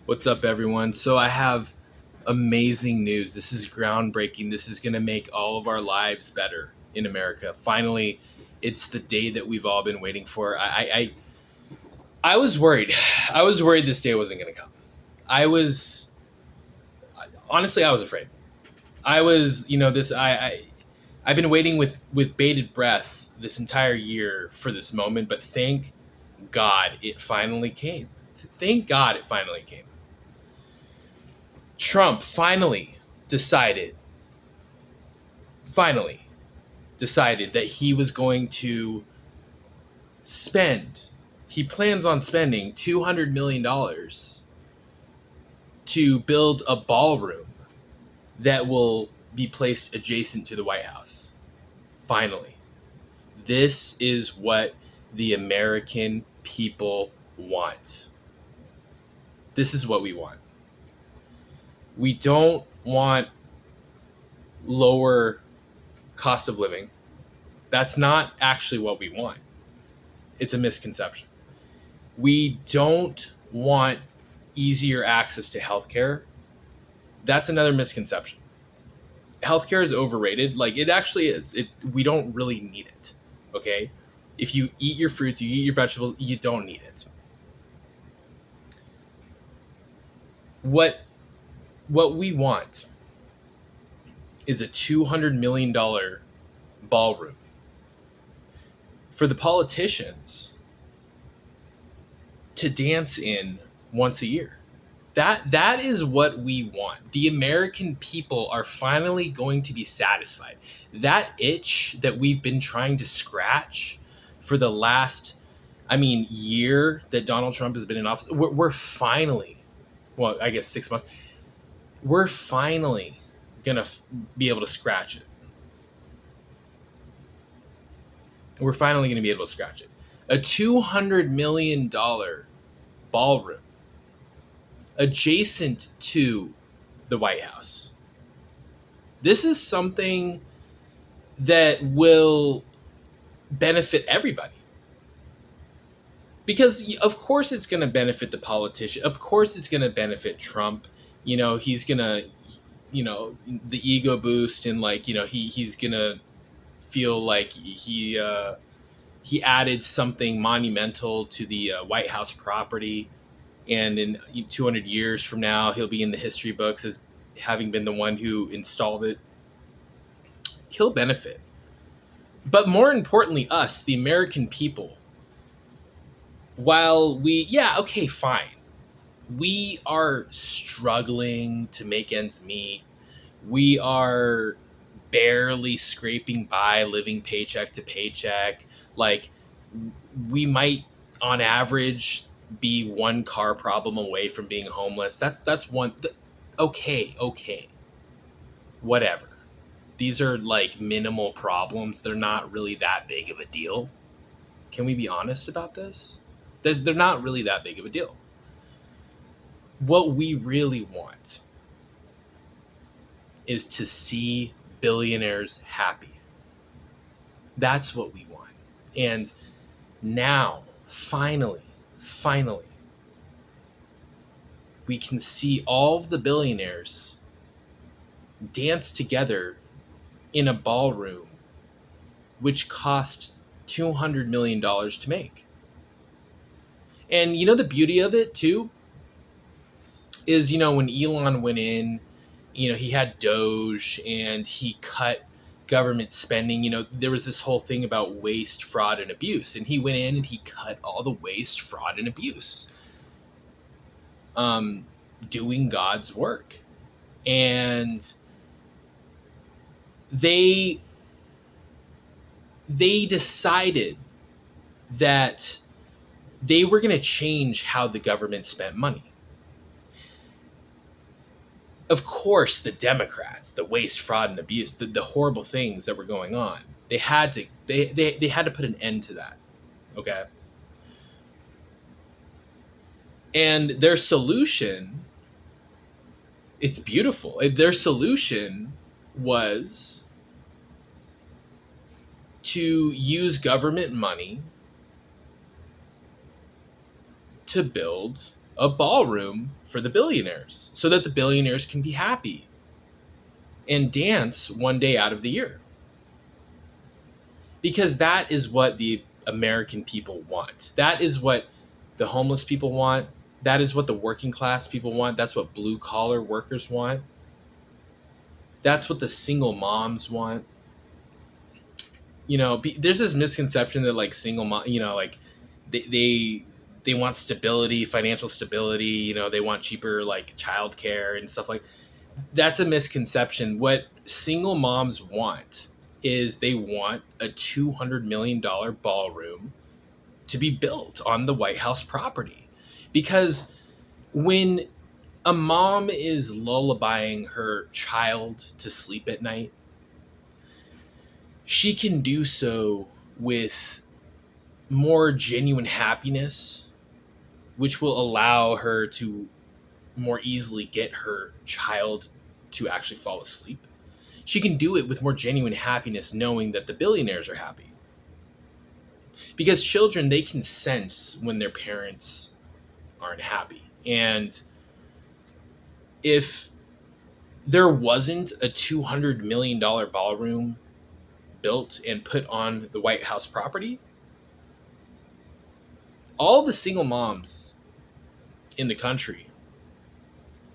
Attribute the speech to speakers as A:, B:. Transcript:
A: What's up, everyone? So, I have amazing news. This is groundbreaking. This is going to make all of our lives better in America. Finally, it's the day that we've all been waiting for. I was worried. I was worried this day wasn't going to come. I was honestly, I was afraid. I was, I've been waiting with bated breath this entire year for this moment, but thank God it finally came. Thank God it finally came. Trump decided, finally decided that he was going to spend, he plans on spending $200 million to build a ballroom that will be placed adjacent to the White House. Finally. This is what the American people want. This is what we want. We don't want lower cost of living. That's not actually what we want. It's a misconception. We don't want easier access to healthcare. That's another misconception. Healthcare is overrated. Like, it actually is. We don't really need it. Okay? If you eat your fruits, you eat your vegetables, you don't need it. What we want is a $200 million ballroom for the politicians to dance in once a year. That is what we want. The American people are finally going to be satisfied. That itch that we've been trying to scratch for the last, year that Donald Trump has been in office, we're finally, well, I guess 6 months, we're finally gonna be able to scratch it. We're finally gonna be able to scratch it. A $200 million ballroom adjacent to the White House. This is something that will benefit everybody. Because of course it's going to benefit the politician. Of course it's going to benefit Trump. He's going to, the ego boost, and he's going to feel like he added something monumental to the White House property, and in 200 years from now he'll be in the history books as having been the one who installed it. He'll benefit. But more importantly, us, the American people, while fine, we are struggling to make ends meet. We are barely scraping by, living paycheck to paycheck. Like, we might, on average, be one car problem away from being homeless. That's one. Okay, whatever. These are like minimal problems. They're not really that big of a deal. Can we be honest about this? They're not really that big of a deal. What we really want is to see billionaires happy. That's what we want. And now, finally, we can see all of the billionaires dance together in a ballroom, which cost $200 million to make. And the beauty of it too is, when Elon went in, he had Doge and he cut government spending. There was this whole thing about waste, fraud, and abuse, and he went in and he cut all the waste, fraud, and abuse, doing God's work. And they decided that they were going to change how the government spent money. Of course, the Democrats, the waste, fraud, and abuse, the horrible things that were going on, they had to put an end to that. Okay. And their solution, it's beautiful. Their solution was to use government money to build a ballroom for the billionaires so that the billionaires can be happy and dance one day out of the year. Because that is what the American people want. That is what the homeless people want. That is what the working class people want. That's what blue collar workers want. That's what the single moms want. There's this misconception that like single mom, like they want stability, financial stability. They want cheaper like childcare and stuff like. That's a misconception. What single moms want is they want a $200 million ballroom to be built on the White House property, because when a mom is lullabying her child to sleep at night, she can do so with more genuine happiness, which will allow her to more easily get her child to actually fall asleep. She can do it with more genuine happiness knowing that the billionaires are happy. Because children, they can sense when their parents aren't happy. And if there wasn't a $200 million ballroom built and put on the White House property, all the single moms in the country